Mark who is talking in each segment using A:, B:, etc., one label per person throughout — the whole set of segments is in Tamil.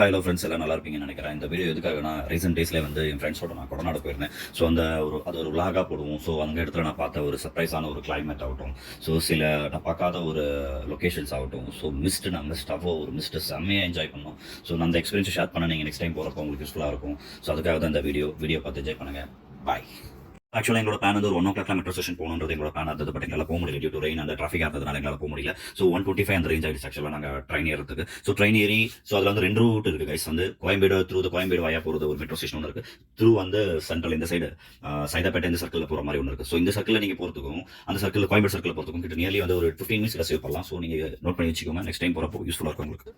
A: ஹலோ ஃப்ரெண்ட்ஸ், எல்லாம் நல்லா இருப்பீங்கன்னு நினைக்கிறேன். இந்த வீடியோ எதுக்காகனா, ரீசெண்ட் டேஸில் வந்து என் ஃப்ரெண்ட்ஸோட நான் கொடநாடு போயிருந்தேன். ஸோ அந்த ஒரு விலாகாக போடுவோம். ஸோ அந்த இடத்துல நான் பார்த்த ஒரு சர்ப்ரைஸான ஒரு கிளைமேட் ஆகட்டும், ஸோ சில நான் பார்க்காத ஒரு லொக்கேஷன்ஸ் ஆகட்டும், ஸோ மிஸ்ட் ஒரு மிஸ்ட்டு செம்மையாக என்ஜாய் பண்ணோம். ஸோ நான் அந்த எக்ஸ்பீரியன்ஸை ஷேர் பண்ண நீங்கள் நெக்ஸ்ட் டைம் போகிறப்போ உங்களுக்கு யூஸ்ஃபுல்லாக இருக்கும். ஸோ அதுக்காக தான் இந்த வீடியோ பார்த்து என்ஜாய் பண்ணுங்கள். பாய். ஆக்சுவலாக எங்களோட பிளான் வந்து ஒரு 1 o'clock மெட்ரோ ஸ்டேஷன் போகணுன்றது எங்களோட பிளான் இருந்தது. பட் எங்களால் போக முடியல, டியூ டு ரெயின் அந்த டிராஃபிக் இருந்ததுனால எங்களால் போக முடியல. ஸோ 125 அந்த ரேஞ்ச் ஆகிடுச்சு ஆக்சுவலாக நாங்கள் ட்ரெயின் ஏறதுக்கு. ஸோ ட்ரெயின் ஏறி, ஸோ அதில் வந்து 2 ரூட் இருக்குது கைஸ். வந்து கோயம்பேடு கோயம்பேடு வாயா போகிறது ஒரு மெட்ரோ ஸ்டேஷன் ஒன்று இருக்குது. த்ரூ வந்து சென்ட்ரல் இந்த சைடு சைதாப்பேட்டை இந்த சர்க்கிளில் போகிற மாதிரி ஒன்று இருக்குது. ஸோ இந்த சர்க்கிளில் நீங்கள் போகிறதுக்கும் அந்த சர்க்கிள் கோயம்பேடு சர்க்கிள் போகிறதுக்கும் கிட்ட நியர்லி வந்து ஒரு 15 மினிட்ஸில் சேவ் பண்ணலாம். ஸோ நீங்கள் நோட் பண்ணி வச்சுக்கோங்க, நெக்ஸ்ட் டைம் போகிறப்போ யூஸ்ஃபுல்லாக இருக்கும் உங்களுக்கு.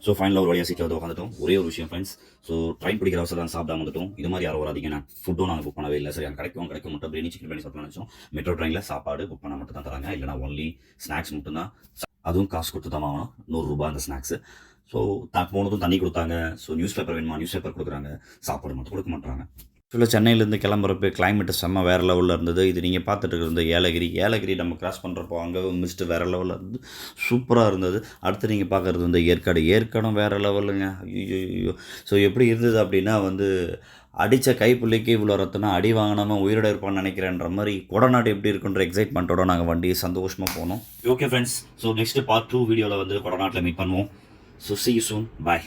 A: ஸோ ஃபைனலாக ஒரு வழியாக சீட்டில் வந்து உட்காந்துட்டோம். ஒரே ஒரு விஷயம் ஃப்ரெண்ட்ஸ், ஸோ ட்ரெயின் பிடிக்கிற அவசரம் சாப்பிடாம வந்துட்டோம். இது மாதிரி யாரும் வராதிங்க. நான் ஃபுட்டும் நாங்கள் புக் பண்ணவே இல்லை. சரி, அங்கே கிடைக்கும் மட்டும் பிரியாணி சிக்கன் பிரியாணி சாப்பிட்டு நினச்சோம். மெட்ரோ ட்ரெயினில் சாப்பாடு புக் பண்ண மட்டும் தான் தராங்க, இல்லைனா ஒன்லி ஸ்நாக்ஸ் மட்டும்தான். அதுவும் காசு கொடுத்து தான் வாங்கணும், 100 ரூபாய் அந்த ஸ்நாக்ஸு. ஸோ போனதும் தண்ணி கொடுத்தாங்க. ஸோ நியூஸ் பேப்பர் வேணுமா, நியூஸ் பேப்பர் கொடுக்குறாங்க, சாப்பாடு மட்டும் கொடுக்க மாட்டாங்க. ஆக்சுவலாக சென்னையிலேருந்து கிளம்புறப்போ கிளைமேட்டு செம்ம வேறு லெவலில் இருந்தது. இது நீங்கள் பார்த்துட்டு இருந்த ஏலகிரி நம்ம கிராஸ் பண்ணுறப்போ அங்கே மிஸ்ட்டு வேறு லெவலில் இருந்து சூப்பராக இருந்தது. அடுத்து நீங்கள் பார்க்குறது வந்து ஏற்காடும் வேறு லெவலுங்க. ஐயோ. ஸோ எப்படி இருந்தது அப்படின்னா வந்து அடித்த கைப்பிள்ளைக்கு இவ்வளோ ரத்தனா அடி வாங்கினவன் உயிரோட இருப்பான்னு நினைக்கிறேன்ற மாதிரி கொடநாடு எப்படி இருக்குன்ற எக்ஸைட்மெண்ட்டோட நாங்கள் வண்டியை சந்தோஷமாக போனோம். Okay friends, so next part 2 வீடியோவில் வந்து கொடநாட்டில் மீட் பண்ணுவோம். So see you soon. Bye.